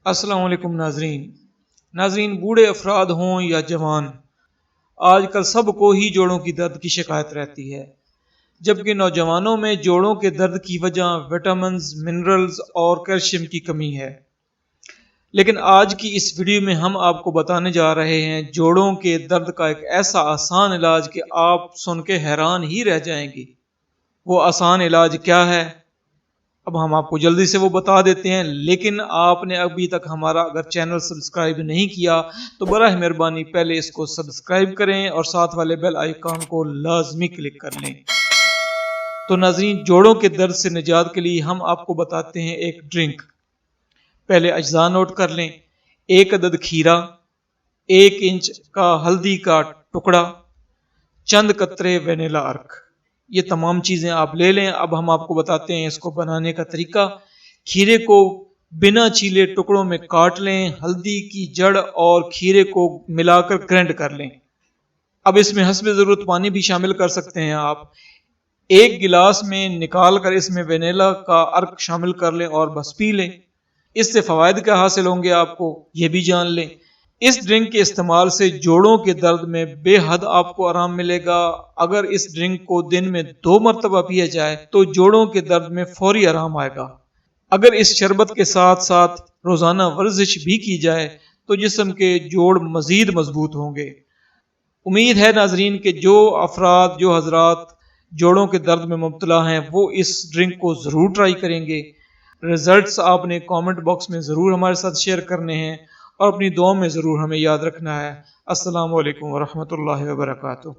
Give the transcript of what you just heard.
अस्सलाम वालेकुम नाजरीन, बूढ़े अफराद हों या जवान, आजकल सबको ही जोड़ों की दर्द की शिकायत रहती है। जबकि नौजवानों में जोड़ों के दर्द की वजह विटामिन्स, मिनरल्स और कैल्शियम की कमी है। लेकिन आज की इस वीडियो में हम आपको बताने जा रहे हैं जोड़ों के दर्द का एक ऐसा आसान इलाज कि आप सुन के हैरान ही रह जाएंगे। वो आसान इलाज क्या है, अब हम आपको जल्दी से वो बता देते हैं। लेकिन आपने अभी तक हमारा अगर चैनल सब्सक्राइब नहीं किया तो बराह मेहरबानी पहले इसको सब्सक्राइब करें और साथ वाले बेल आइकॉन को लाजमी क्लिक कर लें। तो नाज़रीन, जोड़ों के दर्द से निजात के लिए हम आपको बताते हैं एक ड्रिंक। पहले अज्जा नोट कर लें। 1 अदद खीरा, 1 इंच का हल्दी का टुकड़ा, चंद कतरे वेनिला अर्क, ये तमाम चीज़ें आप ले लें। अब हम आपको बताते हैं इसको बनाने का तरीका। खीरे को बिना छीले टुकड़ों में काट लें, हल्दी की जड़ और खीरे को मिलाकर ग्राइंड कर लें। अब इसमें हस्बे ज़रूरत पानी भी शामिल कर सकते हैं आप। 1 गिलास में निकाल कर इसमें वेनिला का अर्क शामिल कर लें और बस पी लें। इससे फ़वाइद क्या हासिल होंगे आपको ये भी जान लें। इस ड्रिंक के इस्तेमाल से जोड़ों के दर्द में बेहद आपको आराम मिलेगा। अगर इस ड्रिंक को दिन में 2 मरतबा पिया जाए तो जोड़ों के दर्द में फौरी आराम आएगा। अगर इस शरबत के साथ साथ रोजाना वर्जिश भी की जाए तो जिस्म के जोड़ मजीद मजबूत होंगे। उम्मीद है नाजरीन कि जो अफराद, जो हजरात जोड़ों के दर्द में मुब्तला हैं वो इस ड्रिंक को ज़रूर ट्राई करेंगे। रिजल्ट्स आपने कमेंट बॉक्स में ज़रूर हमारे साथ शेयर करने हैं और अपनी दुआ में ज़रूर हमें याद रखना है। अस्सलामु अलैकुम वरहमतुल्लाहि वबरकातुहू।